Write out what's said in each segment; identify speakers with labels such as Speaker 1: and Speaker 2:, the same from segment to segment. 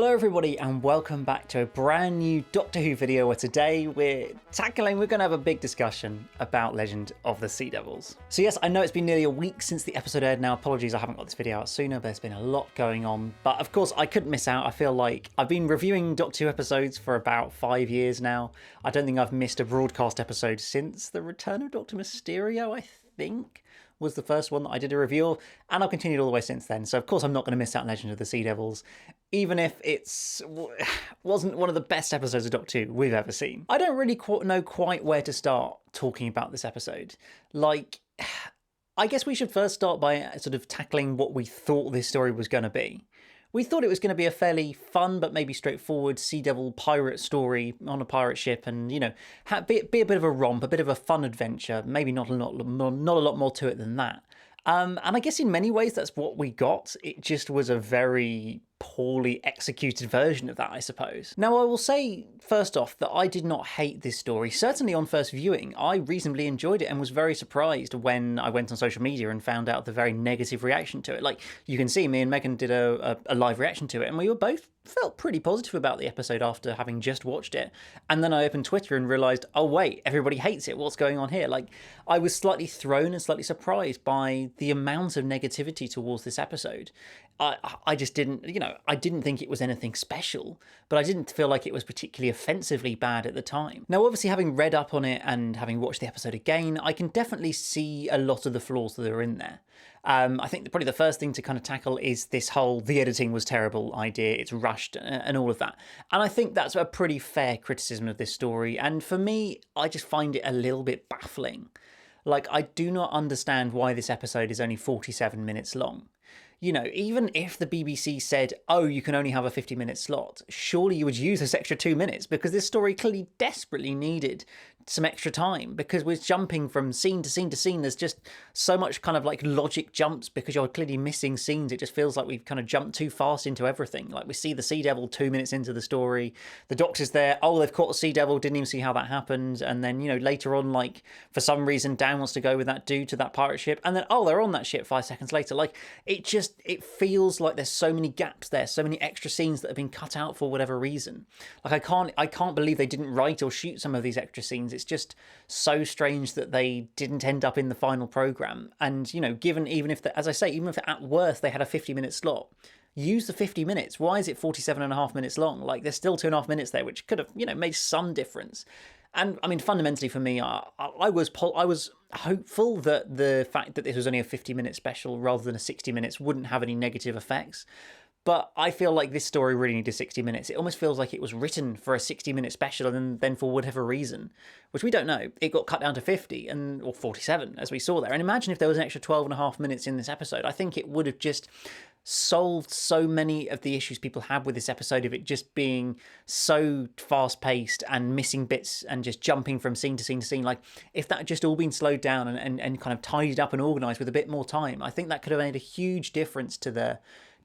Speaker 1: Hello everybody and welcome back to a brand new Doctor Who video where today we're going to have a big discussion about Legend of the Sea Devils. So yes, I know it's been nearly a week since the episode aired now, apologies I haven't got this video out sooner, there's been a lot going on, but of course I couldn't miss out. I feel like I've been reviewing Doctor Who episodes for about 5 years now. I don't think I've missed a broadcast episode since the return of Dr. Mysterio, I think was the first one that I did a review of, and I've continued all the way since then. So of course I'm not going to miss out on Legend of the Sea Devils, even if wasn't one of the best episodes of Doctor Who we've ever seen. I don't really know quite where to start talking about this episode. Like, I guess we should first start by sort of tackling what we thought this story was going to be. We thought it was going to be a fairly fun but maybe straightforward Sea Devil pirate story on a pirate ship, and you know, be a bit of a romp, a bit of a fun adventure. Maybe not a lot more to it than that. And I guess in many ways that's what we got. It just was a very poorly executed version of that, I suppose. Now, I will say first off that I did not hate this story. Certainly on first viewing, I reasonably enjoyed it and was very surprised when I went on social media and found out the very negative reaction to it. Like, you can see me and Megan did a live reaction to it, and we were both felt pretty positive about the episode after having just watched it. And then I opened Twitter and realised, oh wait, everybody hates it. What's going on here? Like, I was slightly thrown and slightly surprised by the amount of negativity towards this episode. I just didn't, you know, I didn't think it was anything special, but I didn't feel like it was particularly offensively bad at the time. Now, obviously, having read up on it and having watched the episode again, I can definitely see a lot of the flaws that are in there. I think probably the first thing to kind of tackle is this whole the editing was terrible idea, it's rushed and all of that. And I think that's a pretty fair criticism of this story. And for me, I just find it a little bit baffling. Like, I do not understand why this episode is only 47 minutes long. You know, even if the BBC said, oh, you can only have a 50-minute slot, surely you would use this extra 2 minutes, because this story clearly desperately needed some extra time, because we're jumping from scene to scene to scene. There's just so much kind of like logic jumps because you're clearly missing scenes. It just feels like we've kind of jumped too fast into everything. Like, we see the Sea Devil 2 minutes into the story, the Doctor's there, oh, they've caught the Sea Devil, didn't even see how that happened. And then, you know, later on, like, for some reason, Dan wants to go with that dude to that pirate ship, and then, oh, they're on that ship 5 seconds later. Like, it feels like there's so many gaps there, so many extra scenes that have been cut out for whatever reason. Like, I can't believe they didn't write or shoot some of these extra scenes. It's just so strange that they didn't end up in the final program. And, you know, given, even if, as I say, even if at worst they had a 50-minute slot, use the 50 minutes. Why is it 47.5 minutes long? Like, there's still 2.5 minutes there, which could have, you know, made some difference. And I mean, fundamentally for me, I was hopeful that the fact that this was only a 50-minute special rather than a 60 minutes wouldn't have any negative effects. But I feel like this story really needed 60 minutes. It almost feels like it was written for a 60-minute special, and then for whatever reason, which we don't know, it got cut down to 50 or 47, as we saw there. And imagine if there was an extra 12.5 minutes in this episode. I think it would have just solved so many of the issues people had with this episode, of it just being so fast-paced and missing bits and just jumping from scene to scene to scene. Like, if that had just all been slowed down and kind of tidied up and organised with a bit more time, I think that could have made a huge difference to the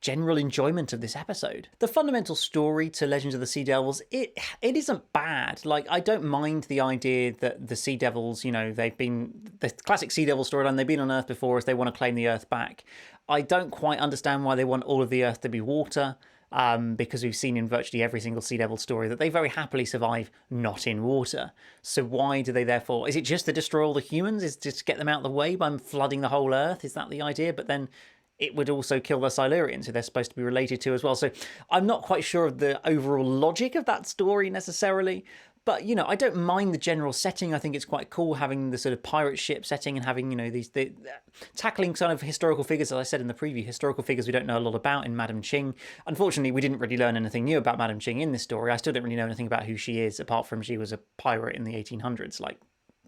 Speaker 1: general enjoyment of this episode. The fundamental story to Legends of the Sea Devils, it isn't bad. Like, I don't mind the idea that the Sea Devils, you know, they've been the classic Sea Devil storyline, they've been on Earth before, as they want to claim the Earth back. I don't quite understand why they want all of the Earth to be water, because we've seen in virtually every single Sea Devil story that they very happily survive not in water. So why do they therefore, is it just to destroy all the humans? Is it just to get them out of the way by flooding the whole Earth? Is that the idea? But then it would also kill the Silurians, who they're supposed to be related to as well. So I'm not quite sure of the overall logic of that story necessarily. But, you know, I don't mind the general setting. I think it's quite cool having the sort of pirate ship setting and having, you know, tackling kind of historical figures, as I said in the preview, historical figures we don't know a lot about in Madam Ching. Unfortunately, we didn't really learn anything new about Madam Ching in this story. I still don't really know anything about who she is, apart from she was a pirate in the 1800s, like,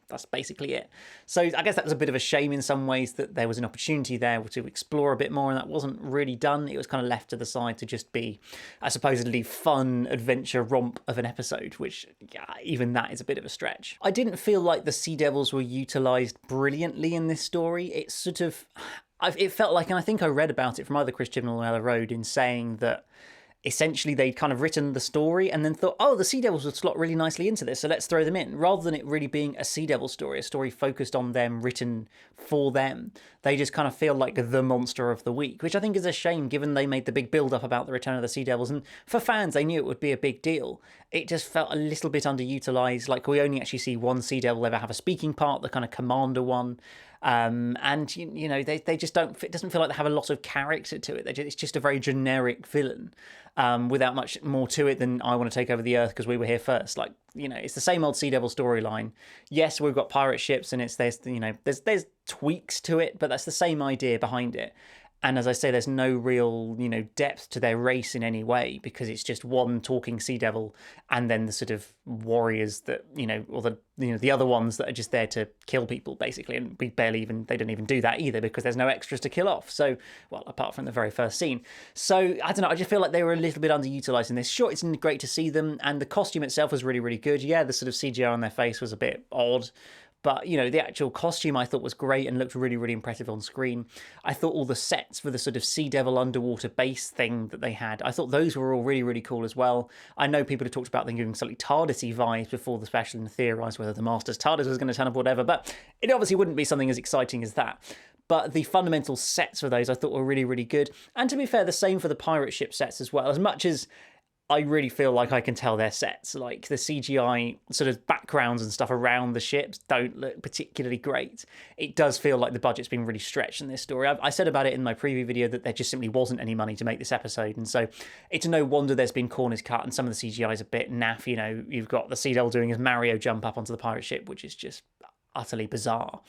Speaker 1: that's basically it. So I guess that was a bit of a shame in some ways, that there was an opportunity there to explore a bit more, and that wasn't really done. It was kind of left to the side to just be a supposedly fun adventure romp of an episode, which, yeah, even that is a bit of a stretch. I didn't feel like the Sea Devils were utilised brilliantly in this story. It sort of, it felt like, and I think I read about it from either Chris Chibnall or Ella Road, in saying that essentially they'd kind of written the story and then thought, oh, the Sea Devils would slot really nicely into this, so let's throw them in. Rather than it really being a Sea Devil story, a story focused on them, written for them, they just kind of feel like the monster of the week, which I think is a shame given they made the big build-up about the return of the Sea Devils, and for fans, they knew it would be a big deal. It just felt a little bit underutilised, like we only actually see one Sea Devil ever have a speaking part, the kind of commander one. And you know they just don't. It doesn't feel like they have a lot of character to it. It's just a very generic villain, without much more to it than I want to take over the Earth because we were here first. Like, you know, it's the same old Sea Devil storyline. Yes, we've got pirate ships, and there's tweaks to it, but that's the same idea behind it. And as I say, there's no real, depth to their race in any way because it's just one talking Sea Devil and then the sort of warriors that, or the other ones that are just there to kill people, basically. And they don't even do that either because there's no extras to kill off. So, well, apart from the very first scene. So, I don't know, I just feel like they were a little bit underutilized in this. Sure, it's great to see them, and the costume itself was really, really good. Yeah, the sort of CGI on their face was a bit odd. But, the actual costume I thought was great and looked really, really impressive on screen. I thought all the sets for the sort of Sea Devil underwater base thing that they had, I thought those were all really, really cool as well. I know people have talked about them giving slightly TARDIS-y vibes before the special and theorised whether the Master's TARDIS was going to turn up or whatever, but it obviously wouldn't be something as exciting as that. But the fundamental sets for those I thought were really, really good. And to be fair, the same for the pirate ship sets as well. As much as I really feel like I can tell they're sets. Like the CGI sort of backgrounds and stuff around the ships don't look particularly great. It does feel like the budget's been really stretched in this story. I said about it in my preview video that there just simply wasn't any money to make this episode. And so it's no wonder there's been corners cut and some of the CGI is a bit naff. You've got the Sea Devil doing his Mario jump up onto the pirate ship, which is just utterly bizarre.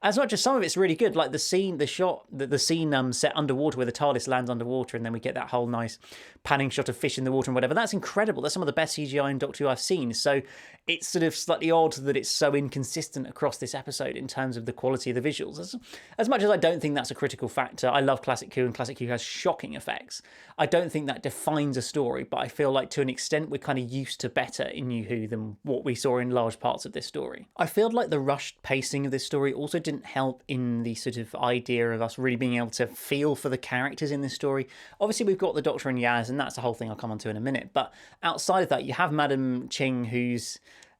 Speaker 1: As much as some of it's really good, like the scene set underwater where the TARDIS lands underwater and then we get that whole nice panning shot of fish in the water and whatever. That's incredible. That's some of the best CGI in Doctor Who I've seen. So it's sort of slightly odd that it's so inconsistent across this episode in terms of the quality of the visuals. As much as I don't think that's a critical factor, I love Classic Who and Classic Who has shocking effects. I don't think that defines a story, but I feel like to an extent we're kind of used to better in New Who than what we saw in large parts of this story. I feel like the rushed pacing of this story also didn't help in the sort of idea of us really being able to feel for the characters in this story. Obviously we've got the Doctor and Yaz, and that's the whole thing I'll come on to in a minute, but outside of that you have Madam Ching, who's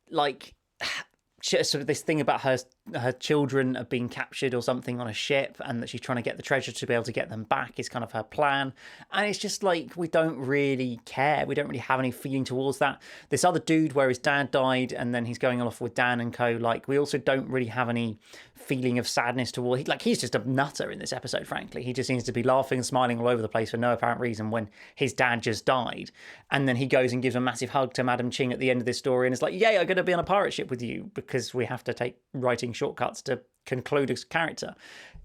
Speaker 1: like sort of this thing about her children are being captured or something on a ship and that she's trying to get the treasure to be able to get them back is kind of her plan. And it's just like, we don't really care. We don't really have any feeling towards that. This other dude where his dad died and then he's going off with Dan and co, like we also don't really have any feeling of sadness toward, he's just a nutter in this episode, frankly. He just seems to be laughing and smiling all over the place for no apparent reason when his dad just died. And then he goes and gives a massive hug to Madam Ching at the end of this story and is like, yay, I'm going to be on a pirate ship with you because we have to take writing shortcuts to conclude his character.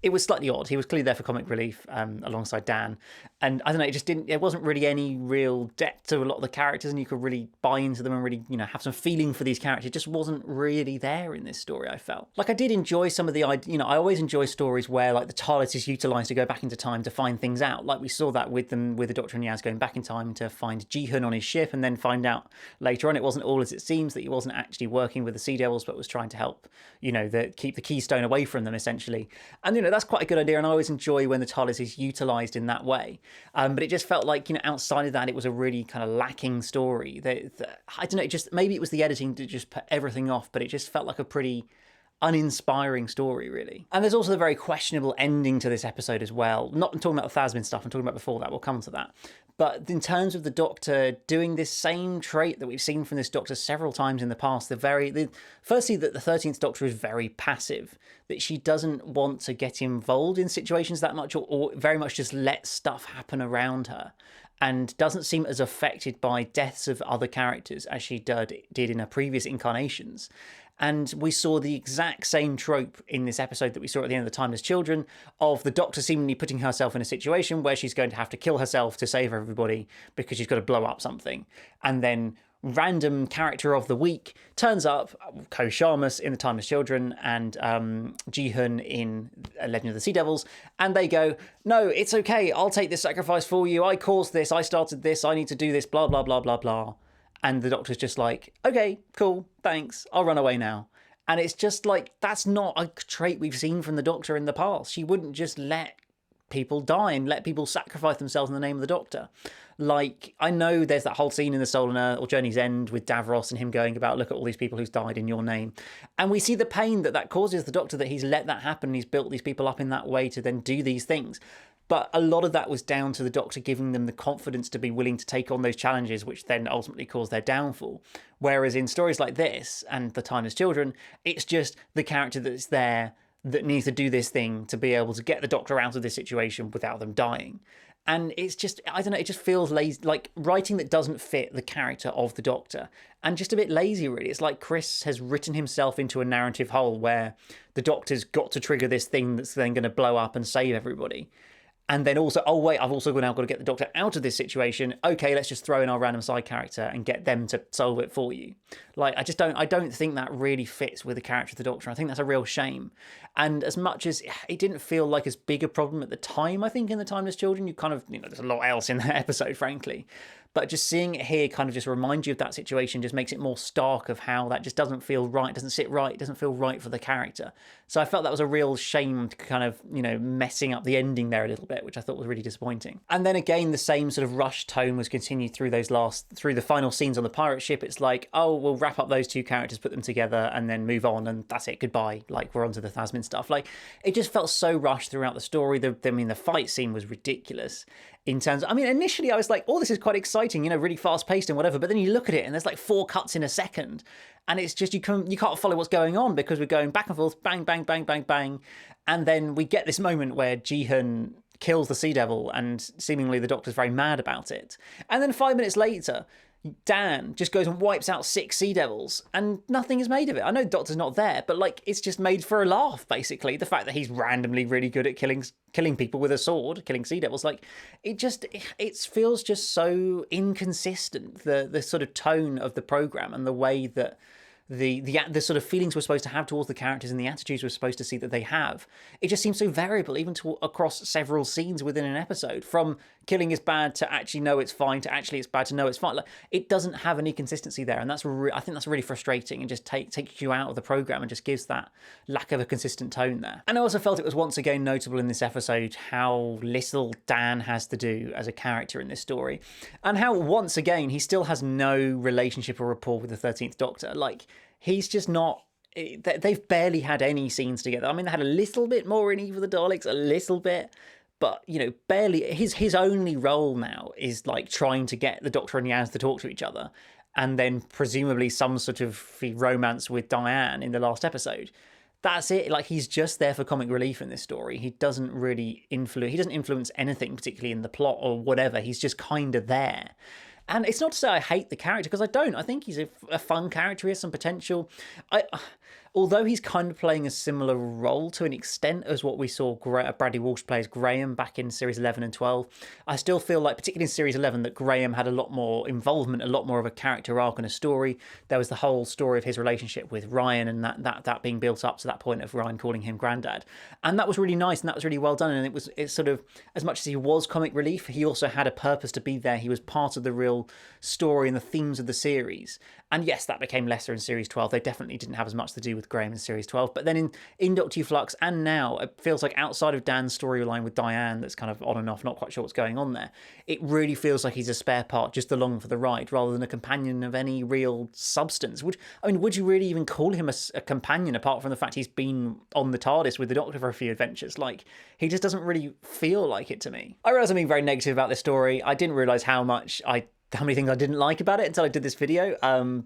Speaker 1: It was slightly odd. He was clearly there for comic relief alongside Dan. And I don't know, there wasn't really any real depth to a lot of the characters and you could really buy into them and really, have some feeling for these characters. It just wasn't really there in this story, I felt. Like I did enjoy some of the, I always enjoy stories where like the TARDIS is utilised to go back into time to find things out. Like we saw that with the Doctor and Yaz going back in time to find Ji-hun on his ship and then find out later on it wasn't all as it seems, that he wasn't actually working with the Sea Devils but was trying to help, keep the Keystone away from them essentially. And that's quite a good idea, and I always enjoy when the TARDIS is utilised in that way. But it just felt like, outside of that, it was a really kind of lacking story. I don't know, maybe it was the editing to just put everything off, but it just felt like a pretty uninspiring story, really. And there's also the very questionable ending to this episode as well. Not talking about the Phasmin stuff, I'm talking about before that, we'll come to that. But in terms of the Doctor doing this same trait that we've seen from this Doctor several times in the past, firstly, that the 13th Doctor is very passive, that she doesn't want to get involved in situations that much or very much just let stuff happen around her, and doesn't seem as affected by deaths of other characters as she did in her previous incarnations. And we saw the exact same trope in this episode that we saw at the end of The Timeless Children, of the Doctor seemingly putting herself in a situation where she's going to have to kill herself to save everybody because she's got to blow up something. And then random character of the week turns up, Ko Sharmus in The Timeless Children and Ji-hun in Legend of the Sea Devils, and they go, no, it's okay, I'll take this sacrifice for you, I caused this, I started this, I need to do this, blah, blah, blah, blah, blah. And the Doctor's just like, okay, cool, thanks, I'll run away now. And it's just like, that's not a trait we've seen from the Doctor in the past. She wouldn't just let people die and let people sacrifice themselves in the name of the Doctor. Like, I know there's that whole scene in The Soul and Earth or Journey's End with Davros and him going about, look at all these people who's died in your name. And we see the pain that causes the Doctor, that he's let that happen. He's built these people up in that way to then do these things. But a lot of that was down to the Doctor giving them the confidence to be willing to take on those challenges, which then ultimately caused their downfall. Whereas in stories like this and The Timeless Children, it's just the character that's there that needs to do this thing to be able to get the Doctor out of this situation without them dying. And it's just, I don't know, it just feels lazy, like writing that doesn't fit the character of the Doctor, and just a bit lazy, really. It's like Chris has written himself into a narrative hole where the Doctor's got to trigger this thing that's then going to blow up and save everybody. And then also, oh wait, I've also now got to get the Doctor out of this situation. Okay, let's just throw in our random side character and get them to solve it for you. Like, I don't think that really fits with the character of the Doctor. I think that's a real shame. And as much as it didn't feel like as big a problem at the time, I think in The Timeless Children, you kind of, there's a lot else in that episode, frankly. But just seeing it here kind of just reminds you of that situation, just makes it more stark of how that just doesn't feel right, doesn't sit right, doesn't feel right for the character. So I felt that was a real shame to kind of, messing up the ending there a little bit, which I thought was really disappointing. And then again, the same sort of rushed tone was continued through through the final scenes on the pirate ship. It's like, oh, we'll wrap up those two characters, put them together, and then move on, and that's it, goodbye. Like, we're on to the Phasmin stuff. Like, it just felt so rushed throughout the story. The fight scene was ridiculous. In terms of, initially I was like, oh, this is quite exciting, really fast paced and whatever. But then you look at it and there's like 4 cuts in a second. And it's just, you can't follow what's going on because we're going back and forth, bang, bang, bang, bang, bang. And then we get this moment where Jihan kills the Sea Devil and seemingly the Doctor's very mad about it. And then 5 minutes later, Dan just goes and wipes out 6 Sea Devils and nothing is made of it. I know the Doctor's not there, but like, it's just made for a laugh, basically. The fact that he's randomly really good at killing people with a sword, killing Sea Devils, like, it feels just so inconsistent, the sort of tone of the programme and the way that the sort of feelings we're supposed to have towards the characters and the attitudes we're supposed to see that they have. It just seems so variable, even across several scenes within an episode, from killing is bad to actually no it's fine to actually it's bad to no it's fine. Like, it doesn't have any consistency there, and I think that's really frustrating, and just takes you out of the program and just gives that lack of a consistent tone there. And I also felt it was once again notable in this episode how little Dan has to do as a character in this story, and how once again he still has no relationship or rapport with the 13th Doctor. Like, he's just not. They've barely had any scenes together. They had a little bit more in Eve of the Daleks, a little bit, but barely. His only role now is like trying to get the Doctor and Yaz to talk to each other, and then presumably some sort of romance with Diane in the last episode. That's it. Like, he's just there for comic relief in this story. He doesn't really influence anything particularly in the plot or whatever. He's just kind of there. And it's not to say I hate the character, because I don't. I think he's a fun character. He has some potential. Although he's kind of playing a similar role to an extent as what we saw Bradley Walsh play as Graham back in Series 11 and 12, I still feel like, particularly in Series 11, that Graham had a lot more involvement, a lot more of a character arc and a story. There was the whole story of his relationship with Ryan, and that being built up to that point of Ryan calling him Grandad. And that was really nice, and that was really well done. And it's sort of, as much as he was comic relief, he also had a purpose to be there. He was part of the real story and the themes of the series. And yes, that became lesser in Series 12. They definitely didn't have as much to do with Graham in Series 12. But then in Doctor Who Flux, and now, it feels like outside of Dan's storyline with Diane, that's kind of on and off, not quite sure what's going on there, it really feels like he's a spare part just along for the ride, rather than a companion of any real substance. Would you really even call him a companion, apart from the fact he's been on the TARDIS with the Doctor for a few adventures? Like, he just doesn't really feel like it to me. I realise I'm being very negative about this story. I didn't realise how many things I didn't like about it until I did this video,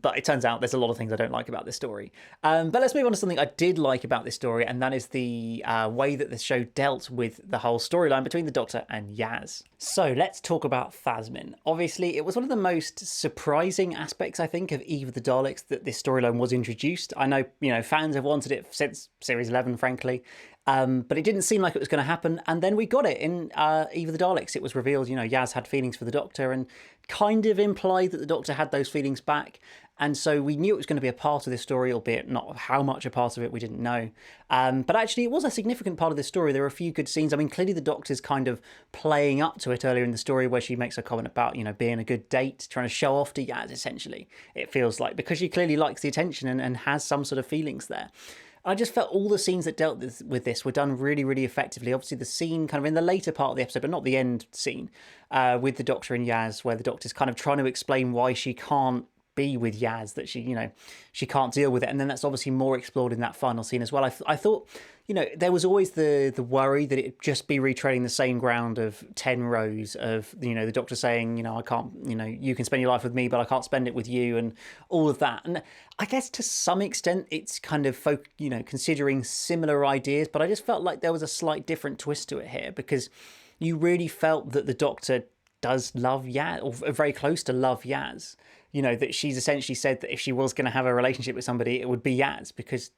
Speaker 1: but it turns out there's a lot of things I don't like about this story. But let's move on to something I did like about this story, and that is the way that the show dealt with the whole storyline between the Doctor and Yaz. So let's talk about Phasmin. Obviously, it was one of the most surprising aspects, I think, of Eve of the Daleks that this storyline was introduced. I know, fans have wanted it since Series 11, frankly. But it didn't seem like it was going to happen, and then we got it in Eve of the Daleks. It was revealed, Yaz had feelings for the Doctor, and kind of implied that the Doctor had those feelings back, and so we knew it was going to be a part of this story, albeit not how much a part of it we didn't know. But actually, it was a significant part of this story. There were a few good scenes. Clearly the Doctor's kind of playing up to it earlier in the story, where she makes a comment about, being a good date, trying to show off to Yaz, essentially. It feels like, because she clearly likes the attention and has some sort of feelings there. I just felt all the scenes that dealt with this were done really, really effectively. Obviously, the scene kind of in the later part of the episode, but not the end scene, with the Doctor and Yaz, where the Doctor's kind of trying to explain why she can't be with Yaz, that she can't deal with it. And then that's obviously more explored in that final scene as well. I thought, there was always the worry that it'd just be retreading the same ground of 10 rows of, the Doctor saying, I can't, you can spend your life with me, but I can't spend it with you, and all of that. And I guess to some extent it's kind of considering similar ideas, but I just felt like there was a slight different twist to it here, because you really felt that the Doctor does love Yaz, or very close to love Yaz. That she's essentially said that if she was going to have a relationship with somebody, it would be Yaz, because,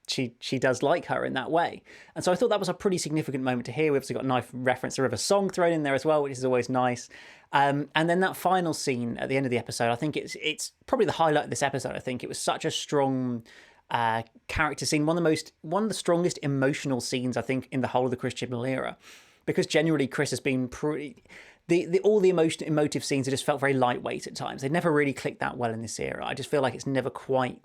Speaker 1: she does like her in that way. And so I thought that was a pretty significant moment to hear. We've obviously got a nice reference to River Song thrown in there as well, which is always nice. And then that final scene at the end of the episode, I think it's probably the highlight of this episode. I think it was such a strong character scene, one of the strongest emotional scenes, I think, in the whole of the Chris Chibnall era, because generally Chris has been pretty... all the emotive scenes have just felt very lightweight at times. They've never really clicked that well in this era. I just feel like it's never quite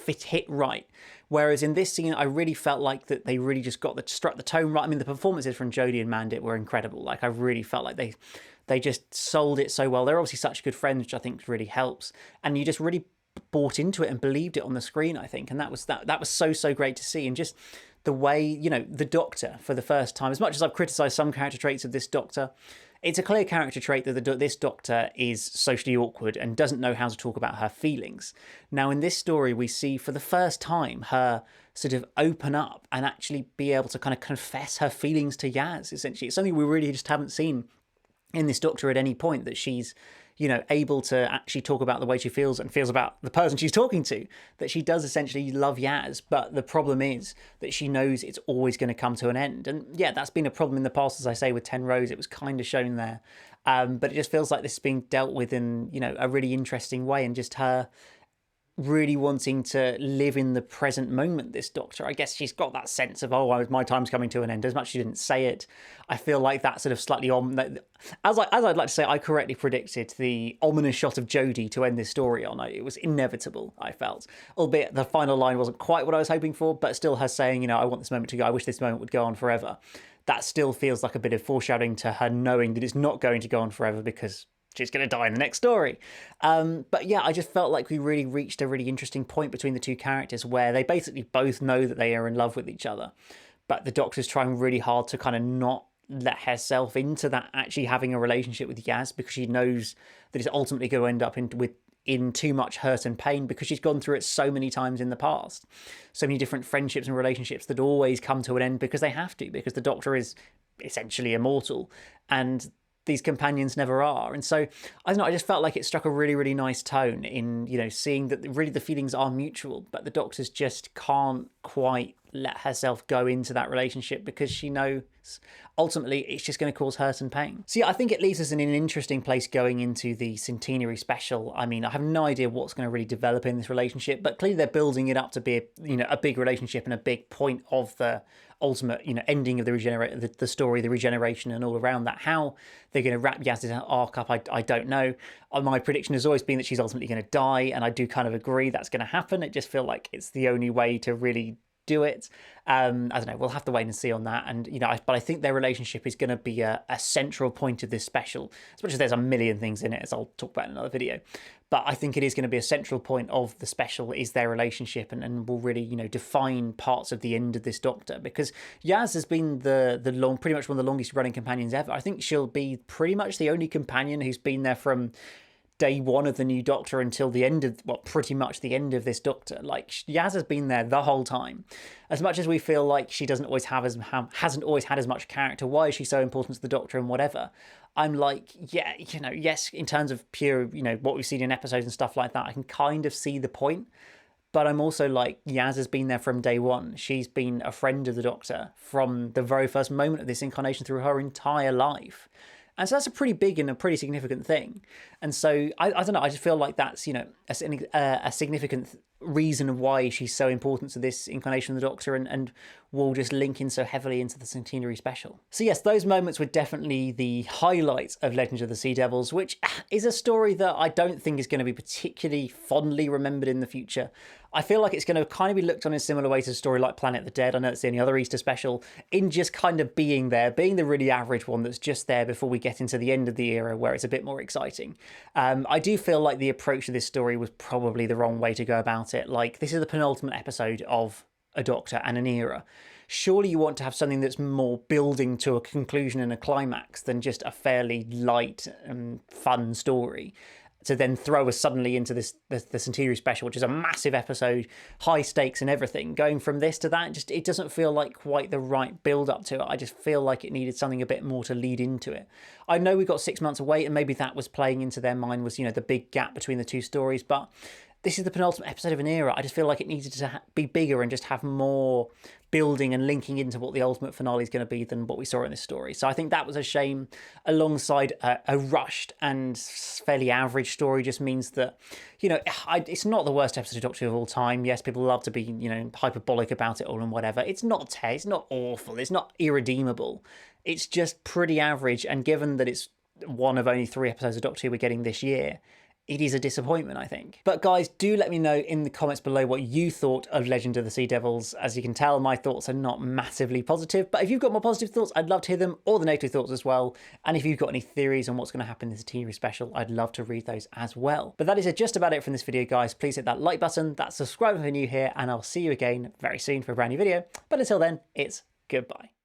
Speaker 1: hit right. Whereas in this scene, I really felt like that they really just struck the tone right. I mean, the performances from Jodie and Mandip were incredible. Like, I really felt like they just sold it so well. They're obviously such good friends, which I think really helps. And you just really bought into it and believed it on the screen, I think. And that was so great to see. And just the way, the Doctor, for the first time, as much as I've criticised some character traits of this Doctor, it's a clear character trait that this Doctor is socially awkward and doesn't know how to talk about her feelings. Now, in this story, we see for the first time her sort of open up and actually be able to kind of confess her feelings to Yaz, essentially. It's something we really just haven't seen in this Doctor at any point, that she's, able to actually talk about the way she feels and feels about the person she's talking to, that she does essentially love Yaz, but the problem is that she knows it's always going to come to an end. And yeah, that's been a problem in the past, as I say, with 10 Rows. It was kind of shown there. But it just feels like this is being dealt with in, a really interesting way, and just her really wanting to live in the present moment, this Doctor. I guess she's got that sense of, my time's coming to an end. As much as she didn't say it, I feel like that sort of slightly as I'd like to say, I correctly predicted the ominous shot of Jodie to end this story on. It was inevitable, I felt. Albeit the final line wasn't quite what I was hoping for, but still her saying, I want this moment to go, I wish this moment would go on forever. That still feels like a bit of foreshadowing to her knowing that it's not going to go on forever, because she's going to die in the next story. But yeah, I just felt like we really reached a really interesting point between the two characters, where they basically both know that they are in love with each other, but the Doctor's trying really hard to kind of not let herself into that actually having a relationship with Yaz, because she knows that it's ultimately going to end up in too much hurt and pain, because she's gone through it so many times in the past. So many different friendships and relationships that always come to an end because they have to, because the Doctor is essentially immortal, and these companions never are. And so, I don't know, I just felt like it struck a really, really nice tone in, seeing that really the feelings are mutual, but the Doctor's just can't quite let herself go into that relationship, because she knows ultimately it's just going to cause hurt and pain. So yeah, I think it leaves us in an interesting place going into the centenary special. I mean, I have no idea what's going to really develop in this relationship, but clearly they're building it up to be a big relationship and a big point of the ultimate ending of the story, the regeneration, and all around that. How they're going to wrap Yaz's arc up, I don't know. My prediction has always been that she's ultimately going to die, and I do kind of agree that's going to happen. It just feels like it's the only way to really do it. I don't know, we'll have to wait and see on that. And but I think their relationship is going to be a central point of this special, as much as there's a million things in it, as I'll talk about in another video. But I think it is going to be a central point of the special, is their relationship, and will really define parts of the end of this Doctor, because Yaz has been pretty much one of the longest running companions ever. I think she'll be pretty much the only companion who's been there from day one of the new Doctor until the end of, pretty much the end of this Doctor. Like, Yaz has been there the whole time. As much as we feel like she hasn't always had as much character, why is she so important to the Doctor and whatever? I'm like, yeah, yes, in terms of pure, what we've seen in episodes and stuff like that, I can kind of see the point. But I'm also like, Yaz has been there from day one. She's been a friend of the Doctor from the very first moment of this incarnation through her entire life. And so that's a pretty big and a pretty significant thing. And so, I don't know, I just feel like that's, a significant reason why she's so important to this incarnation of the Doctor, and will just link in so heavily into the centenary special. So yes, those moments were definitely the highlights of Legends of the Sea Devils, which is a story that I don't think is going to be particularly fondly remembered in the future. I feel like it's going to kind of be looked on in a similar way to a story like Planet of the Dead. I know it's the only other Easter special, in just kind of being there, being the really average one that's just there before we get into the end of the era where it's a bit more exciting. I do feel like the approach to this story was probably the wrong way to go about it. Like, this is the penultimate episode of a Doctor and an era. Surely you want to have something that's more building to a conclusion and a climax than just a fairly light and fun story, to then throw us suddenly into the Centenary special, which is a massive episode, high stakes and everything. Going from this to that, just, it doesn't feel like quite the right build up to it. I just feel like it needed something a bit more to lead into it. I know we've got 6 months away, and maybe that was playing into their mind, was, the big gap between the two stories, but this is the penultimate episode of an era. I just feel like it needed to be bigger and just have more building and linking into what the ultimate finale is going to be than what we saw in this story. So I think that was a shame, alongside a rushed and fairly average story. Just means that, it's not the worst episode of Doctor Who of all time. Yes, people love to be, hyperbolic about it all and whatever. It's not awful. It's not irredeemable. It's just pretty average. And given that it's one of only 3 episodes of Doctor Who we're getting this year, it is a disappointment, I think. But guys, do let me know in the comments below what you thought of Legend of the Sea Devils. As you can tell, my thoughts are not massively positive, but if you've got more positive thoughts, I'd love to hear them, or the negative thoughts as well. And if you've got any theories on what's going to happen in this TV special, I'd love to read those as well. But that is just about it from this video, guys. Please hit that like button, that subscribe if you're new here, and I'll see you again very soon for a brand new video. But until then, it's goodbye.